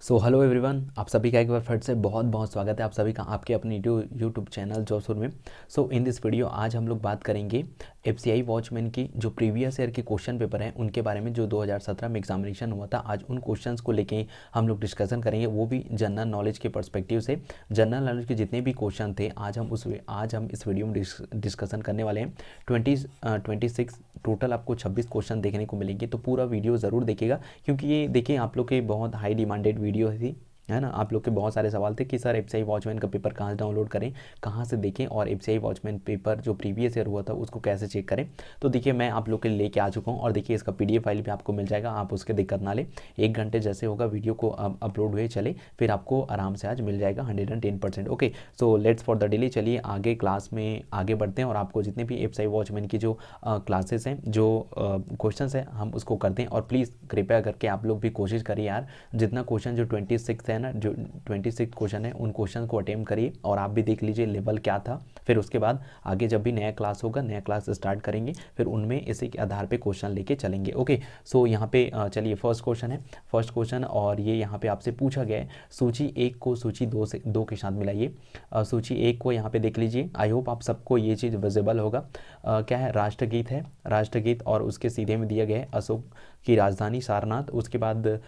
So hello everyone, आप सभी का एक बार फिर से बहुत बहुत स्वागत है आप सभी का आपके अपने यूट्यूब चैनल जॉब्सुर में। सो इन दिस वीडियो आज हम लोग बात करेंगे एफसीआई वॉचमैन की जो प्रीवियस ईयर के क्वेश्चन पेपर हैं उनके बारे में, जो 2017 में एग्जामिनेशन हुआ था। आज उन क्वेश्चंस को लेके हम लोग डिस्कशन करेंगे, वो भी जनरल नॉलेज के पर्सपेक्टिव से। जनरल नॉलेज के जितने भी क्वेश्चन थे आज हम इस वीडियो में डिस्कशन करने वाले हैं। 26 टोटल आपको 26 क्वेश्चन देखने को मिलेंगे, तो पूरा वीडियो ज़रूर देखिएगा, क्योंकि ये देखिए आप लोग के बहुत हाई डिमांडेड वीडियो थी, है ना। आप लोग के बहुत सारे सवाल थे कि सर एफसीआई वॉचमैन का पेपर कहाँ से डाउनलोड करें, कहाँ से देखें, और एफसीआई वॉचमैन पेपर जो प्रीवियस ईयर हुआ था उसको कैसे चेक करें। तो देखिए मैं आप लोग के लिए लेके आ चुका हूँ, और देखिए इसका पीडीएफ फाइल भी आपको मिल जाएगा, आप उसके दिक्कत ना ले। 1 घंटे जैसे होगा वीडियो को अपलोड हुए चले, फिर आपको आराम से आज मिल जाएगा 110%। Okay, so let's for the delay, चलिए आगे क्लास में आगे बढ़ते हैं, और आपको जितने भी एफसीआई वॉचमैन की जो क्लासेस हैं, जो क्वेश्चन हैं, हम उसको करते हैं। और प्लीज़ कृपया करके आप लोग भी कोशिश करिए यार, जितना क्वेश्चन जो 26 है ना, जो 26 क्वेश्चन है उन क्वेश्चन को अटेम्प्ट करिए, और आप भी देख लीजिए लेवल क्या था। फिर उसके बाद आगे जब भी नया क्लास होगा, नया क्लास स्टार्ट करेंगे, फिर उनमें इसी के आधार पे क्वेश्चन लेके चलेंगे। ओके, सो यहाँ पे चलिए फर्स्ट क्वेश्चन है, फर्स्ट क्वेश्चन, और ये यहाँ पे आपसे पूछा गया है सूची 1 को सूची 2 के साथ मिलाइए। सूची 1 को यहाँ पे देख लीजिए, आई होप आप सबको ये चीज़ विजिबल होगा। क्या है, राष्ट्रगीत है, राष्ट्रगीत, और उसके सीधे में दिया गया है अशोक की राजधानी सारनाथ। उसके बाद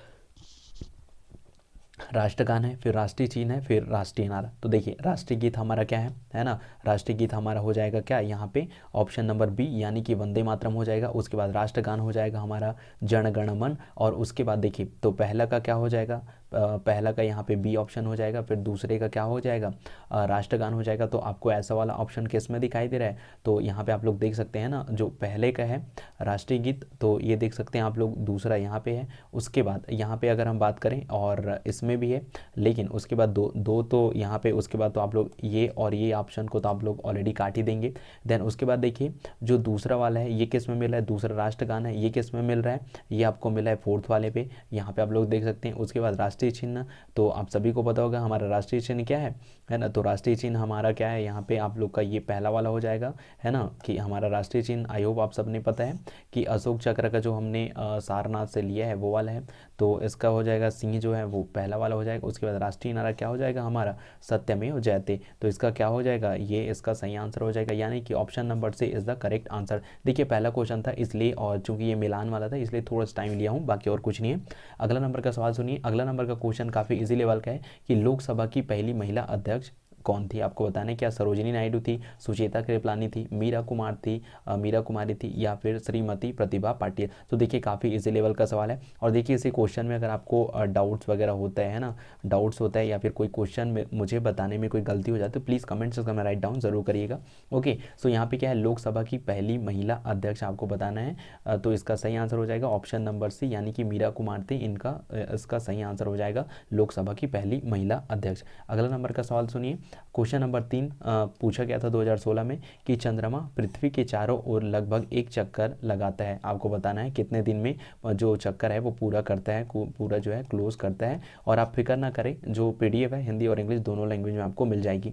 राष्ट्रगान है, फिर राष्ट्रीय चिन्ह है, फिर राष्ट्रीय नारा। तो देखिए राष्ट्रीय गीत हमारा क्या है ना, राष्ट्रीय गीत हमारा हो जाएगा क्या यहाँ पे, ऑप्शन नंबर बी, यानी कि वंदे मातरम हो जाएगा। उसके बाद राष्ट्रगान हो जाएगा हमारा जन गण मन, और उसके बाद देखिए तो पहला का क्या हो जाएगा, पहला का यहाँ पे बी ऑप्शन हो जाएगा, फिर दूसरे का क्या हो जाएगा, राष्ट्रगान हो जाएगा। तो आपको ऐसा वाला ऑप्शन किस में दिखाई दे रहा है, तो यहाँ पे आप लोग देख सकते हैं ना, जो पहले का है राष्ट्रीय गीत, तो ये देख सकते हैं आप लोग, दूसरा यहाँ पे है। उसके बाद यहाँ पे अगर हम बात करें, और इसमें भी है, लेकिन उसके बाद दो दो तो यहाँ पे, उसके बाद तो आप लोग ये और ये ऑप्शन को तो आप लोग ऑलरेडी काट ही देंगे। देन उसके बाद देखिए जो दूसरा वाला है ये किस में मिल रहा है, दूसरा राष्ट्रगान है, ये किस में मिल रहा है, ये आपको मिला है फोर्थ वाले पे, यहाँ पे आप लोग देख सकते हैं। उसके बाद राष्ट्रीय चिन्ह, तो आप सभी को पता होगा हमारा राष्ट्रीय चिन्ह क्या है ना। तो राष्ट्रीय चिन्ह हमारा क्या है, यहाँ पे आप लोग का ये पहला वाला हो जाएगा, है ना, कि हमारा राष्ट्रीय चिन्ह, आई होप आप सबने पता है कि अशोक चक्र का जो हमने सारनाथ से लिया है वो वाला है। तो इसका हो जाएगा सिंह जो है वो पहला वाला हो जाएगा। उसके बाद राष्ट्रीय नारा क्या हो जाएगा हमारा, सत्यमेव जयते। तो इसका क्या हो जाएगा, ये इसका सही आंसर हो जाएगा, यानी कि ऑप्शन नंबर से इज द करेक्ट आंसर। देखिए पहला क्वेश्चन था इसलिए, और चूंकि ये मिलान वाला था इसलिए थोड़ा सा टाइम लिया हूँ, बाकी और कुछ नहीं है। अगला नंबर का सवाल सुनिए, अगला नंबर का क्वेश्चन काफ़ी इजी लेवल का है कि लोकसभा की पहली महिला अध्यक्ष कौन थी। आपको बताना है क्या सरोजिनी नायडू थी, सुचेता कृपलानी थी, मीरा कुमारी थी, या फिर श्रीमती प्रतिभा पाटिल। तो देखिए काफ़ी इजी लेवल का सवाल है, और देखिए इसी क्वेश्चन में अगर आपको डाउट्स वगैरह होता है ना, डाउट्स होता है या फिर कोई क्वेश्चन में मुझे बताने में कोई गलती हो जाती है तो प्लीज़ कमेंट सेक्शन में राइट डाउन जरूर करिएगा। ओके, सो यहाँ पे क्या है, लोकसभा की पहली महिला अध्यक्ष आपको बताना है। तो इसका सही आंसर हो जाएगा ऑप्शन नंबर सी, यानी कि मीरा कुमार थी, इनका इसका सही आंसर हो जाएगा लोकसभा की पहली महिला अध्यक्ष। अगला नंबर का सवाल सुनिए, क्वेश्चन नंबर 3 पूछा गया था 2016 में कि चंद्रमा पृथ्वी के चारों ओर लगभग एक चक्कर लगाता है। आपको बताना है कितने दिन में जो चक्कर है वो पूरा करता है, पूरा जो है क्लोज करता है। और आप फिक्र ना करें, जो पीडीएफ है हिंदी और इंग्लिश दोनों लैंग्वेज में आपको मिल जाएगी,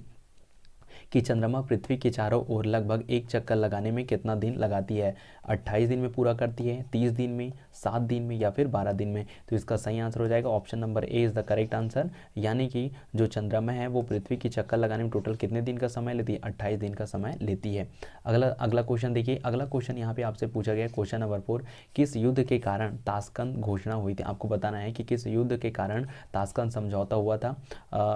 कि चंद्रमा पृथ्वी के चारों ओर लगभग एक चक्कर लगाने में कितना दिन लगाती है। 28 दिन में पूरा करती है, 30 दिन में, 7 दिन में, या फिर 12 दिन में। तो इसका सही आंसर हो जाएगा option number A is the correct answer, यानी कि जो चंद्रमा है वो पृथ्वी की चक्कर लगाने में टोटल कितने दिन का समय लेती है, 28 दिन का समय लेती है। अगला क्वेश्चन देखिए, अगला क्वेश्चन यहाँ पे आपसे पूछा गया क्वेश्चन नंबर 4, किस युद्ध के कारण ताशकंद घोषणा हुई थी। आपको बताना है कि किस युद्ध के कारण ताशकंद समझौता हुआ था,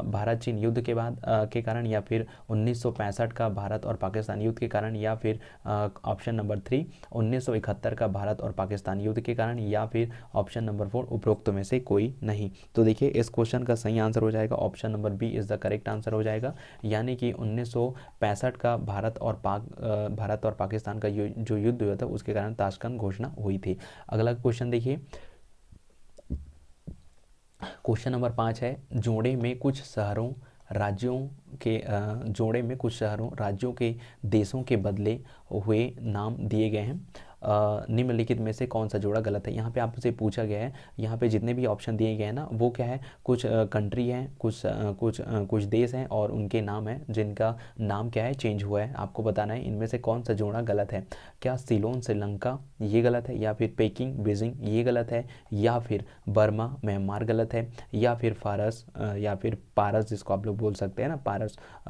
भारत चीन युद्ध के बाद के कारण, या फिर 1965 का भारत और पाकिस्तान युद्ध के कारण, या फिर ऑप्शन नंबर 3 1971 का भारत और पाकिस्तान युद्ध के कारण, या फिर ऑप्शन नंबर 4 उपरोक्त में से कोई नहीं। तो देखिए इस क्वेश्चन का सही आंसर हो जाएगा option number B is the correct answer हो जाएगा, यानी कि 1965 का भारत और पाकिस्तान का जो युद्ध हुआ था उसके कारण ताशकंद घोषणा हुई थी। अगला क्वेश्चन देखिए, क्वेश्चन नंबर 5 है, जोड़े में कुछ शहरों राज्यों के जोड़े में कुछ शहरों राज्यों के देशों के बदले हुए नाम दिए गए हैं। निम्नलिखित में से कौन सा जोड़ा गलत है। यहाँ पे आपसे पूछा गया है, यहाँ पे जितने भी ऑप्शन दिए गए हैं ना वो क्या है, कुछ कंट्री हैं, कुछ देश हैं और उनके नाम हैं जिनका नाम क्या है, चेंज हुआ है। आपको बताना है इनमें से कौन सा जोड़ा गलत है। क्या सीलोन श्रीलंका ये गलत है, या फिर पेकिंग बीजिंग ये गलत है, या फिर बर्मा म्यांमार गलत है, या फिर फारस या फिर पारस जिसको आप लोग बोल सकते हैं ना,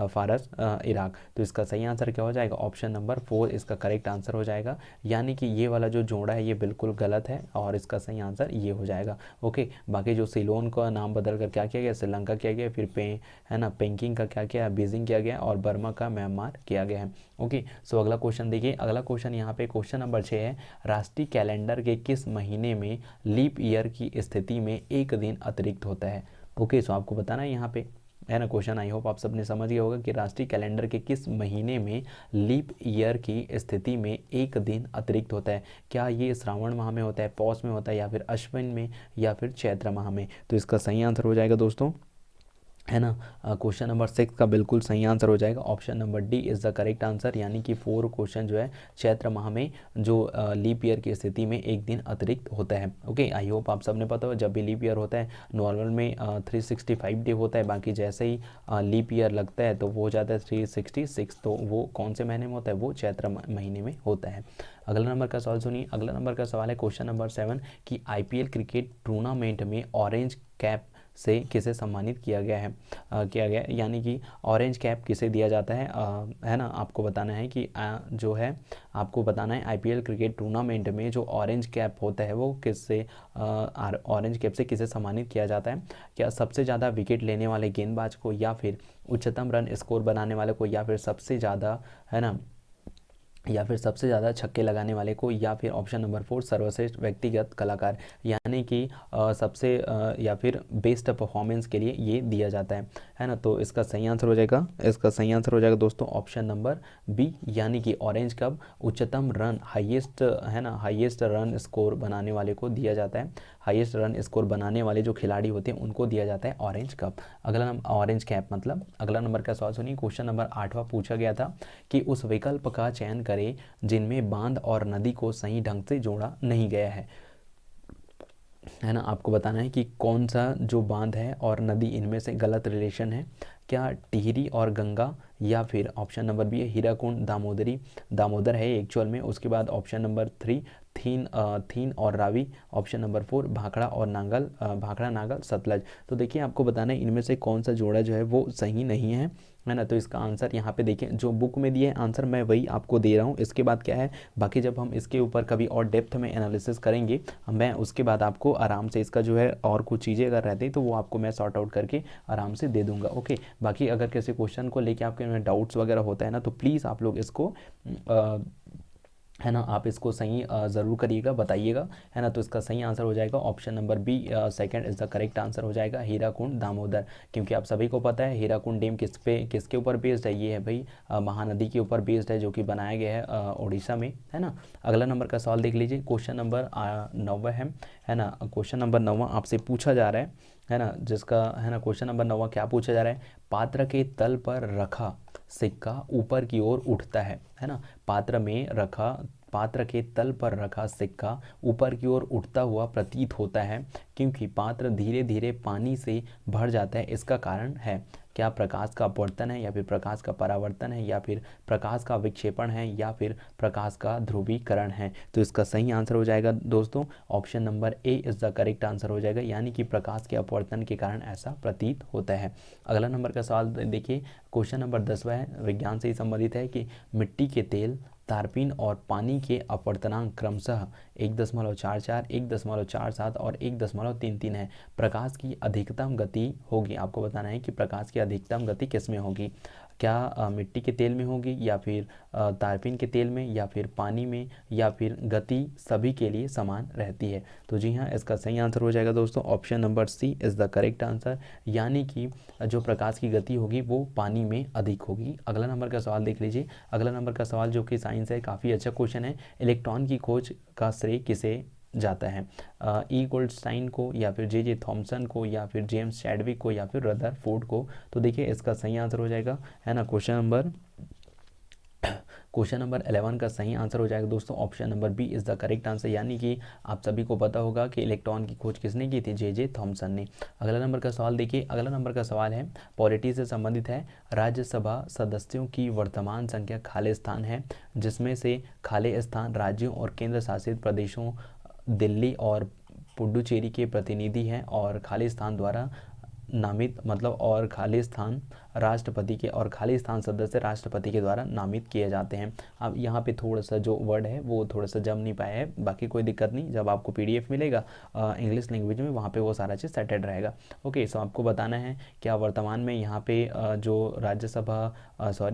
फारस इराक। तो इसका सही आंसर क्या हो जाएगा, ऑप्शन नंबर 4 इसका करेक्ट आंसर हो जाएगा। यानी कि ये वाला जो जोड़ा है ये बिल्कुल गलत है और इसका सही आंसर ये हो जाएगा। ओके, बाकी जो सीलोन का नाम बदल कर क्या किया गया, श्रीलंका किया गया, फिर है ना पेकिंग का क्या किया, बीजिंग किया गया, और बर्मा का म्यांमार किया गया है। ओके, सो अगला क्वेश्चन देखिए, अगला क्वेश्चन यहाँ पे क्वेश्चन नंबर 6 है, राष्ट्रीय कैलेंडर के किस महीने में लीप ईयर की स्थिति में एक दिन अतिरिक्त होता है। ओके, सो आपको बताना है यहाँ पे, है ना क्वेश्चन। आई होप आप सबने समझ गया होगा कि राष्ट्रीय कैलेंडर के किस महीने में लीप ईयर की स्थिति में एक दिन अतिरिक्त होता है। क्या ये श्रावण माह में होता है, पौष में होता है, या फिर अश्विन में, या फिर चैत्र माह में। तो इसका सही आंसर हो जाएगा दोस्तों, है ना, क्वेश्चन नंबर 6 का बिल्कुल सही आंसर हो जाएगा, option number D is the correct answer. यानी कि 4 क्वेश्चन जो है चैत्र माह में जो लीप ईयर की स्थिति में एक दिन अतिरिक्त होता है। ओके, आई होप आप सबने पता हो, जब भी लीप ईयर होता है नॉर्मल में 365 डे होता है, बाकी जैसे ही लीप ईयर लगता है तो वो हो जाता है 366। तो वो कौन से महीने में होता है, वो चैत्र महीने में होता है। अगला नंबर का सवाल सुनिए, अगला नंबर का सवाल है क्वेश्चन नंबर 7 कि IPL क्रिकेट टूर्नामेंट में ऑरेंज कैप से किसे सम्मानित किया गया है, यानी कि ऑरेंज कैप किसे दिया जाता है, है ना। आपको बताना है कि जो है आपको बताना है IPL क्रिकेट टूर्नामेंट में जो ऑरेंज कैप होता है वो किससे, ऑरेंज कैप से किसे सम्मानित किया जाता है। क्या सबसे ज़्यादा विकेट लेने वाले गेंदबाज को, या फिर उच्चतम रन स्कोर बनाने वाले को, या फिर सबसे ज़्यादा, है ना, या फिर सबसे ज़्यादा छक्के लगाने वाले को, या फिर ऑप्शन नंबर 4 सर्वश्रेष्ठ व्यक्तिगत कलाकार, यानी कि सबसे या फिर बेस्ट परफॉर्मेंस के लिए ये दिया जाता है ना। तो इसका सही आंसर हो जाएगा, इसका सही आंसर हो जाएगा दोस्तों ऑप्शन नंबर बी, यानी कि ऑरेंज कप उच्चतम रन हाईएस्ट, है ना, हाईएस्ट रन स्कोर बनाने वाले को दिया जाता है। हाईएस्ट रन स्कोर बनाने वाले जो खिलाड़ी होते हैं उनको दिया जाता है ऑरेंज कप। अगला नंबर ऑरेंज कैप मतलब। अगला नंबर का सवाल सुनिए, क्वेश्चन नंबर 8वां पूछा गया था कि उस विकल्प का चयन करें जिनमें बांध और नदी को सही ढंग से जोड़ा नहीं गया है ना। आपको बताना है कि कौन सा जो बांध है और नदी इनमें से गलत रिलेशन है। क्या टिहरी और गंगा, या फिर ऑप्शन नंबर बी है हीराकुंड दामोदर है एक्चुअल में। उसके बाद ऑप्शन नंबर 3 थीन और रावी, ऑप्शन नंबर 4 भाखड़ा नागल सतलज। तो देखिए आपको बताना है इनमें से कौन सा जोड़ा जो है वो सही नहीं है ना। तो इसका आंसर यहाँ पे देखिए, जो बुक में दिए आंसर मैं वही आपको दे रहा हूँ। इसके बाद क्या है, बाकी जब हम इसके ऊपर कभी और डेप्थ में एनालिसिस करेंगे मैं उसके बाद आपको आराम से इसका जो है और कुछ चीज़ें अगर रहती तो वो आपको मैं सॉर्ट आउट करके आराम से दे दूंगा। ओके, बाकी अगर किसी क्वेश्चन को लेके आपके में डाउट्स वगैरह होता है ना तो प्लीज़ आप लोग इसको है ना, आप इसको सही ज़रूर करिएगा, बताइएगा, है ना। तो इसका सही आंसर हो जाएगा option number B, second is the correct answer हो जाएगा, हीराकुंड दामोदर। क्योंकि आप सभी को पता है हीराकुंड डैम किसके ऊपर बेस्ड है, ये है भाई महानदी के ऊपर बेस्ड है, जो कि बनाया गया है उड़ीसा में, है ना। अगला नंबर का सवाल देख लीजिए, क्वेश्चन नंबर 9 है ना। क्वेश्चन नंबर 9 आपसे पूछा जा रहा है ना, जिसका है ना क्वेश्चन नंबर 9 क्या पूछा जा रहा है, पात्र के तल पर रखा सिक्का ऊपर की ओर उठता है ना। पात्र के तल पर रखा सिक्का ऊपर की ओर उठता हुआ प्रतीत होता है क्योंकि पात्र धीरे धीरे पानी से भर जाता है। इसका कारण है क्या, प्रकाश का अपवर्तन है, या फिर प्रकाश का परावर्तन है, या फिर प्रकाश का विक्षेपण है, या फिर प्रकाश का ध्रुवीकरण है। तो इसका सही आंसर हो जाएगा दोस्तों option number A is the correct answer हो जाएगा, यानी कि प्रकाश के अपवर्तन के कारण ऐसा प्रतीत होता है। अगला नंबर का सवाल देखिए, क्वेश्चन नंबर 10वां है, विज्ञान से ही संबंधित है कि मिट्टी के तेल, तारपीन और पानी के अपवर्तनांक क्रमशः 1.44, 1.47 और 1.33 है। प्रकाश की अधिकतम गति होगी, आपको बताना है कि प्रकाश की अधिकतम गति किस में होगी। क्या मिट्टी के तेल में होगी, या फिर तारपीन के तेल में, या फिर पानी में, या फिर गति सभी के लिए समान रहती है। तो जी हाँ, इसका सही आंसर हो जाएगा दोस्तों option number C is the correct answer, यानी कि जो प्रकाश की गति होगी वो पानी में अधिक होगी। अगला नंबर का सवाल देख लीजिए, अगला नंबर का सवाल जो कि साइंस है, काफ़ी अच्छा क्वेश्चन है, इलेक्ट्रॉन की खोज का श्रेय किसे जाता है, ई गोल्डस्टाइन को, या फिर जे थॉमसन को, या फिर जेम्स चैडविक को, या फिर रदरफोर्ड को। तो देखिए इसका सही आंसर हो जाएगा, है ना, क्वेश्चन नंबर 11 का सही आंसर हो जाएगा दोस्तों option number B is the correct answer, यानी कि आप सभी को पता होगा कि इलेक्ट्रॉन की खोज किसने की थी, जे थॉमसन ने। अगला नंबर का सवाल देखिए, अगला नंबर का सवाल है पॉलिटी से संबंधित है। राज्यसभा सदस्यों की वर्तमान संख्या खाली स्थान है, जिसमें से खाली स्थान राज्यों और केंद्र शासित प्रदेशों दिल्ली और पुडुचेरी के प्रतिनिधि हैं, और खाली स्थान द्वारा नामित मतलब और खाली स्थान राष्ट्रपति के और खाली स्थान सदस्य राष्ट्रपति के द्वारा नामित किए जाते हैं। अब यहाँ पे थोड़ा सा जो वर्ड है वो थोड़ा सा जम नहीं पाया है, बाकी कोई दिक्कत नहीं, जब आपको पीडीएफ मिलेगा इंग्लिश लैंग्वेज में वहाँ पे वो सारा चीज़ सेटेड रहेगा। ओके, सो आपको बताना है क्या वर्तमान में यहाँ पे जो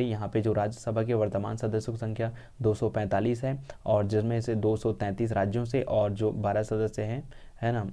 यहाँ पे जो राज्यसभा के वर्तमान सदस्यों की संख्या 245 है, और जिसमें से 233 राज्यों से और जो 12 सदस्य हैं, है ना,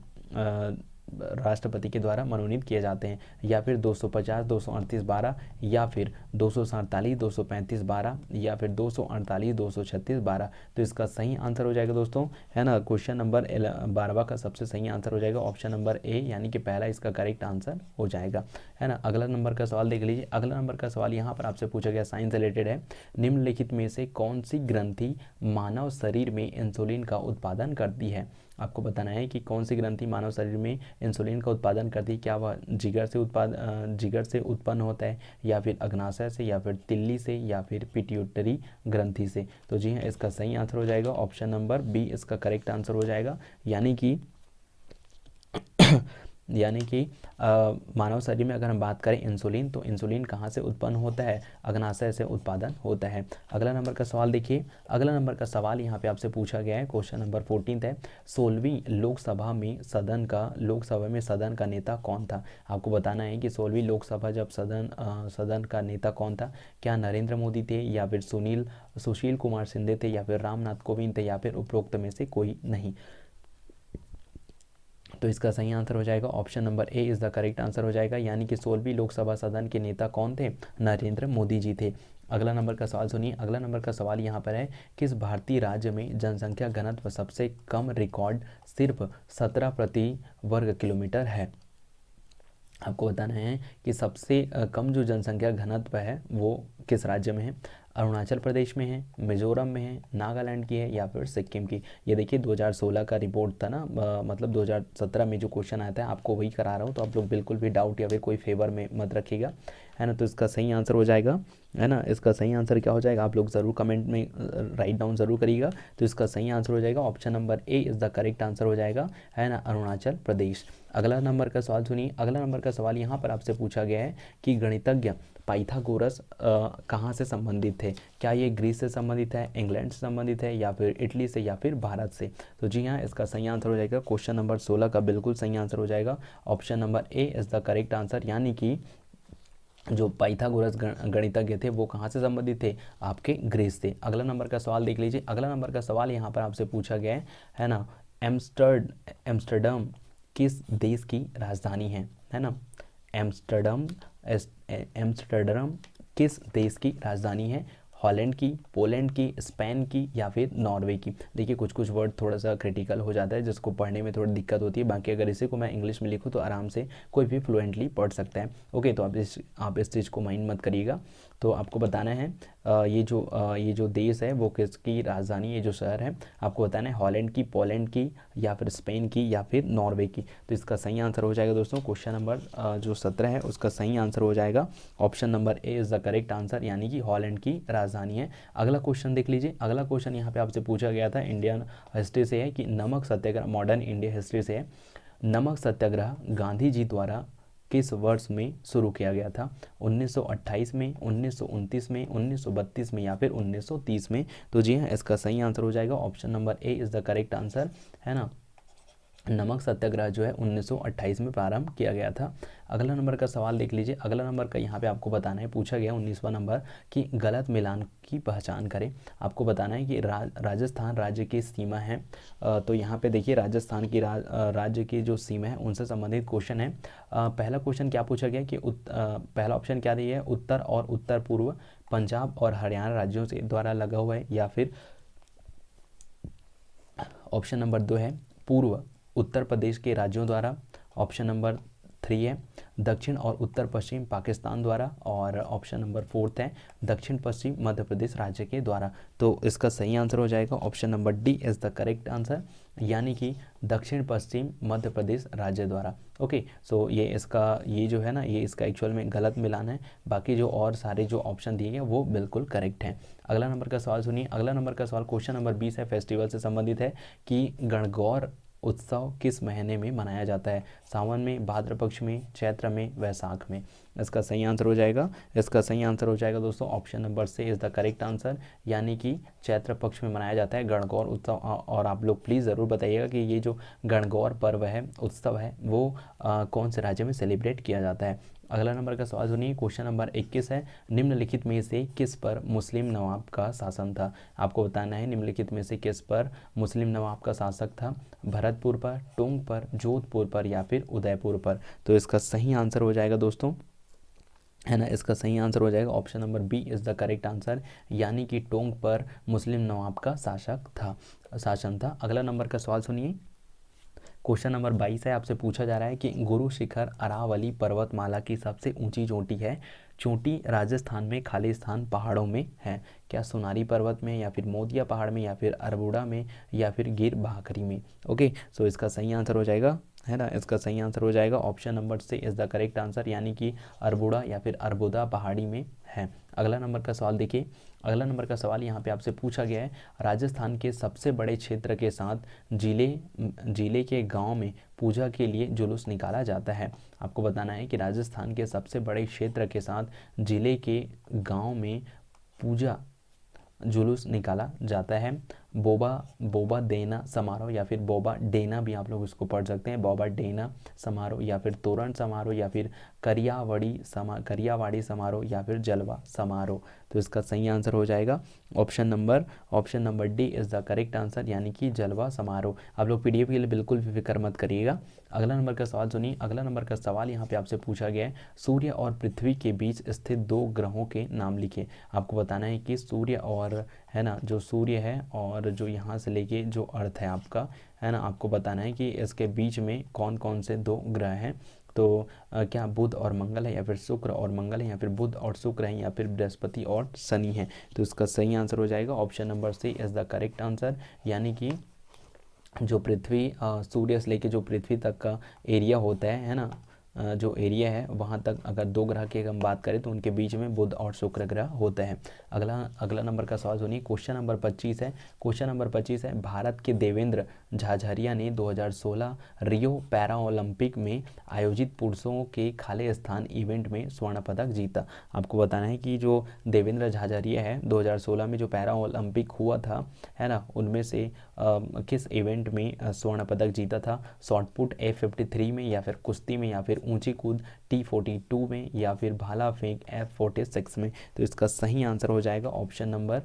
राष्ट्रपति के द्वारा मनोनीत किए जाते हैं, या फिर 250, 238, 12, या फिर 247, 235, 12, या फिर 248, 236, 12। तो इसका सही आंसर हो जाएगा दोस्तों, है ना, क्वेश्चन नंबर 12 का सबसे सही आंसर हो जाएगा ऑप्शन नंबर ए, यानी कि पहला इसका करेक्ट आंसर हो जाएगा, है ना। अगला नंबर का सवाल देख लीजिए। अगला नंबर का सवाल यहाँ पर आपसे पूछा गया, साइंस रिलेटेड है। निम्नलिखित में से कौन सी ग्रंथि मानव शरीर में इंसुलिन का उत्पादन करती है। आपको बताना है कि कौन सी ग्रंथि मानव शरीर में इंसुलिन का उत्पादन करती है। क्या वह जिगर से उत्पन्न होता है, या फिर अग्नाशय से, या फिर तिल्ली से, या फिर पिट्यूटरी ग्रंथि से। तो जी हाँ, इसका सही आंसर हो जाएगा ऑप्शन नंबर बी, इसका करेक्ट आंसर हो जाएगा, यानी कि मानव शरीर में अगर हम बात करें इंसुलिन, तो इंसुलिन कहाँ से उत्पन्न होता है, अग्नाशय से उत्पादन होता है। अगला नंबर का सवाल देखिए। अगला नंबर का सवाल यहाँ पे आपसे पूछा गया है, क्वेश्चन नंबर 14 है। 16वीं लोकसभा में सदन का नेता कौन था। आपको बताना है कि 16वीं लोकसभा जब सदन का नेता कौन था। क्या नरेंद्र मोदी थे, या फिर सुशील कुमार शिंदे थे, या फिर रामनाथ कोविंद थे, या फिर उपरोक्त में से कोई नहीं। तो इसका सही आंसर हो जाएगा option number A is the correct answer हो जाएगा, यानी कि 16वीं लोकसभा सदन के नेता कौन थे, नरेंद्र मोदी जी थे। अगला नंबर का सवाल सुनिए। अगला नंबर का सवाल यहाँ पर है, किस भारतीय राज्य में जनसंख्या घनत्व सबसे कम रिकॉर्ड सिर्फ 17 प्रति वर्ग किलोमीटर है। आपको बताना है कि सबसे कम जो जनसंख्या घनत्व है वो किस राज्य में है। अरुणाचल प्रदेश में है, मिजोरम में है, नागालैंड की है, या फिर सिक्किम की। ये देखिए 2016 का रिपोर्ट था ना, मतलब 2017 में जो क्वेश्चन आया था आपको वही करा रहा हूँ, तो आप लोग बिल्कुल भी डाउट या फिर कोई फेवर में मत रखिएगा, है ना। तो इसका सही आंसर हो जाएगा, है ना, इसका सही आंसर क्या हो जाएगा, आप लोग ज़रूर कमेंट में राइट डाउन ज़रूर करिएगा। तो इसका सही आंसर हो जाएगा option number A is the correct answer हो जाएगा, है ना, अरुणाचल प्रदेश। अगला नंबर का सवाल सुनिए। अगला नंबर का सवाल यहाँ पर आपसे पूछा गया है कि गणितज्ञ पाइथागोरस कहाँ से संबंधित थे। क्या ये ग्रीस से संबंधित है, इंग्लैंड से संबंधित है, या फिर इटली से, या फिर भारत से। तो जी हाँ, इसका सही आंसर हो जाएगा क्वेश्चन नंबर 16 का बिल्कुल सही आंसर हो जाएगा option number A is the correct answer, यानी कि जो पाइथागोरस गणितज्ञ थे वो कहाँ से संबंधित थे, आपके ग्रीस से। अगला नंबर का सवाल देख लीजिए। अगला नंबर का सवाल यहाँ पर आपसे पूछा गया है ना, एम्स्टर्डम किस देश की राजधानी है ना। एम्स्टर्डम किस देश की राजधानी है, हॉलैंड की, पोलैंड की, स्पेन की, या फिर नॉर्वे की। देखिए कुछ कुछ वर्ड थोड़ा सा क्रिटिकल हो जाता है जिसको पढ़ने में थोड़ी दिक्कत होती है, बाकी अगर इसी को मैं इंग्लिश में लिखूँ तो आराम से कोई भी फ्लुएंटली पढ़ सकता है। ओके, तो आप इस चीज़ को माइंड मत करिएगा। तो आपको बताना है ये जो देश है वो किसकी राजधानी, ये जो शहर है आपको बताना है हॉलैंड की, पोलैंड की, या फिर स्पेन की, या फिर नॉर्वे की। तो इसका सही आंसर हो जाएगा दोस्तों क्वेश्चन नंबर जो 17 है उसका सही आंसर हो जाएगा option number A is the correct answer, यानी कि हॉलैंड की राजधानी है। अगला क्वेश्चन देख लीजिए। अगला क्वेश्चन यहाँ पे आपसे पूछा गया था इंडियन हिस्ट्री से है कि नमक सत्याग्रह, मॉडर्न इंडिया हिस्ट्री से है, नमक सत्याग्रह गांधी जी द्वारा किस वर्ष में शुरू किया गया था। 1928 में, 1929 में, 1932 में, या फिर 1930 में। तो जी हाँ, इसका सही आंसर हो जाएगा option number A is the correct answer, है ना। नमक सत्याग्रह जो है 1928 में प्रारंभ किया गया था। अगला नंबर का सवाल देख लीजिए। अगला नंबर का यहाँ पे आपको बताना है, पूछा गया 19वां नंबर कि गलत मिलान की पहचान करें। आपको बताना है कि राजस्थान राज्य की सीमा है। तो यहाँ पे देखिए राजस्थान की राज्य की जो सीमा है उनसे संबंधित क्वेश्चन है। पहला क्वेश्चन क्या पूछा गया कि पहला ऑप्शन क्या दिया है, उत्तर और उत्तर पूर्व पंजाब और हरियाणा राज्यों से द्वारा लगा हुआ है, या फिर ऑप्शन नंबर 2 है पूर्व उत्तर प्रदेश के राज्यों द्वारा। ऑप्शन नंबर 3 है दक्षिण और उत्तर पश्चिम पाकिस्तान द्वारा, और ऑप्शन नंबर 4 है दक्षिण पश्चिम मध्य प्रदेश राज्य के द्वारा। तो इसका सही आंसर हो जाएगा option number D is the correct answer, यानी कि दक्षिण पश्चिम मध्य प्रदेश राज्य द्वारा। ओके, सो ये जो है ना, ये इसका एक्चुअल में गलत मिलान है, बाकी जो और सारे जो ऑप्शन दिए गए वो बिल्कुल करेक्ट हैं। अगला नंबर का सवाल सुनिए। अगला नंबर का सवाल क्वेश्चन नंबर 20 है, फेस्टिवल से संबंधित है कि गणगौर उत्सव किस महीने में मनाया जाता है? सावन में, भाद्र पक्ष में, चैत्र में, वैशाख में? इसका सही आंसर हो जाएगा दोस्तों ऑप्शन नंबर से इज़ द करेक्ट आंसर, यानी कि चैत्र पक्ष में मनाया जाता है गणगौर उत्सव। और आप लोग प्लीज़ ज़रूर बताइएगा कि ये जो गणगौर पर्व है, उत्सव है, वो कौन से राज्य में सेलिब्रेट किया जाता है। अगला नंबर का सवाल सुनिए। क्वेश्चन नंबर 21 है, निम्नलिखित में से किस पर मुस्लिम नवाब का शासन था? आपको बताना है निम्नलिखित में से किस पर मुस्लिम नवाब का शासक था? भरतपुर पर, टोंक पर, जोधपुर पर या फिर उदयपुर पर? तो इसका सही आंसर हो जाएगा दोस्तों, है ना, इसका सही आंसर हो जाएगा option number B is the correct answer, यानी कि टोंक पर मुस्लिम नवाब का शासन था। अगला नंबर का सवाल सुनिए। क्वेश्चन नंबर 22 है, आपसे पूछा जा रहा है कि गुरु शिखर अरावली पर्वतमाला की सबसे ऊंची चोटी है। चोटी राजस्थान में खाली स्थान पहाड़ों में है। क्या सोनारी पर्वत में, या फिर मोदिया पहाड़ में, या फिर अरबुड़ा में, या फिर गिर भाखरी में? ओके, सो इसका सही आंसर हो जाएगा, है ना, इसका सही आंसर हो जाएगा ऑप्शन नंबर से इज़ द करेक्ट आंसर, यानी कि अरबुड़ा या फिर अरबुदा पहाड़ी में है। अगला नंबर का सवाल देखिए। अगला नंबर का सवाल यहाँ पे आपसे पूछा गया है, राजस्थान के सबसे बड़े क्षेत्र के साथ जिले के गांव में पूजा के लिए जुलूस निकाला जाता है। आपको बताना है कि राजस्थान के सबसे बड़े क्षेत्र के साथ जिले के गांव में पूजा जुलूस निकाला जाता है। बोबा देना समारोह, या फिर बोबा डेना भी आप लोग इसको पढ़ सकते हैं, बोबा डेना समारोह, या फिर तोरण समारोह, या फिर करियावाड़ी समारोह, या फिर जलवा समारोह? तो इसका सही आंसर हो जाएगा option number D is the correct answer, यानी कि जलवा समारोह। आप लोग पीडीएफ के लिए बिल्कुल भी फिक्र मत करिएगा। अगला नंबर का सवाल सुनिए। अगला नंबर का सवाल यहाँ पे आपसे पूछा गया है, सूर्य और पृथ्वी के बीच स्थित 2 ग्रहों के नाम लिखिए। आपको बताना है कि सूर्य और, है ना, जो सूर्य है और जो यहाँ से लेके जो अर्थ है आपका, है ना, आपको बताना है कि इसके बीच में कौन कौन से 2 ग्रह हैं। तो क्या बुध और मंगल है, या फिर शुक्र और मंगल है, या फिर बुध और शुक्र है, या फिर बृहस्पति और शनि है? तो इसका सही आंसर हो जाएगा option number C is the correct answer, यानी कि जो पृथ्वी सूर्य से लेके जो पृथ्वी तक का एरिया होता है ना, जो एरिया है वहाँ तक अगर 2 ग्रह की हम बात करें तो उनके बीच में बुध और शुक्र ग्रह होता है। अगला नंबर का सवाल सुनिए। क्वेश्चन नंबर 25 है, भारत के देवेंद्र झाझरिया ने 2016 रियो पैरा ओलंपिक में आयोजित पुरुषों के खाली स्थान इवेंट में स्वर्ण पदक जीता। आपको बताना है कि जो देवेंद्र झाझरिया है 2016 में जो पैरा ओलंपिक हुआ था, है ना, उनमें से किस इवेंट में स्वर्ण पदक जीता था? शॉटपुट F53 में, या फिर कुश्ती में, या फिर ऊंची कूद T42 में, या फिर भाला फेंक F46 में? तो इसका सही आंसर हो जाएगा option number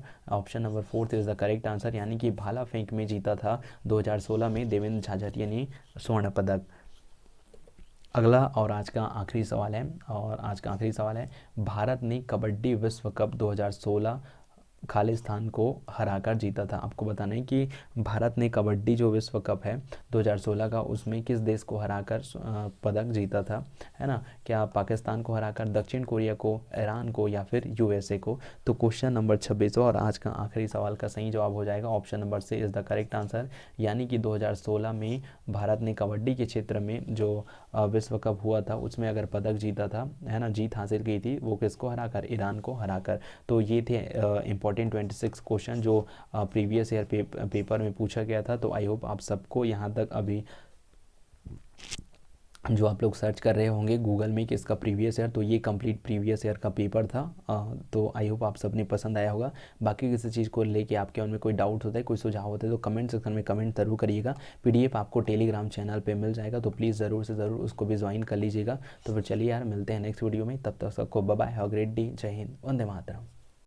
4 is the correct answer, यानी कि भाला फेंक में जीता था 2016 में देवेंद्र झाझरिया ने स्वर्ण पदक। अगला और आज का आखिरी सवाल है, भारत ने कबड्डी विश्व कप 2016 खालिस्तान को हराकर जीता था। आपको बताना है कि भारत ने कबड्डी जो विश्व कप है 2016 का, उसमें किस देश को हराकर पदक जीता था, है ना? क्या पाकिस्तान को हराकर, दक्षिण कोरिया को, ईरान को, या फिर यूएसए को? तो क्वेश्चन नंबर 26 और आज का आखिरी सवाल का सही जवाब हो जाएगा ऑप्शन नंबर से इज़ द करेक्ट आंसर, यानी कि 2016 में भारत ने कबड्डी के क्षेत्र में जो विश्व कप हुआ था उसमें अगर पदक जीता था, है ना, जीत हासिल की थी, वो किसको हराकर? ईरान को हराकर। तो ये थे इंपॉर्टेंट 26 क्वेश्चन जो प्रीवियस ईयर पेपर में पूछा गया था। तो आई होप आप सबको यहाँ तक अभी जो आप लोग सर्च कर रहे होंगे गूगल में कि इसका प्रीवियस ईयर, तो ये कंप्लीट प्रीवियस ईयर का पेपर था। तो आई होप आप सबने पसंद आया होगा। बाकी किसी चीज़ को लेके आपके मन में कोई डाउट होता है, कोई सुझाव होता है, तो कमेंट सेक्शन में कमेंट जरूर करिएगा। पीडीएफ आपको टेलीग्राम चैनल पे मिल जाएगा, तो प्लीज़ ज़रूर से ज़रूर उसको भी ज्वाइन कर लीजिएगा। तो फिर चलिए यार, मिलते हैं नेक्स्ट वीडियो में। तब तक सबको bye bye, have a great day, जय हिंद, वंदे मातरम।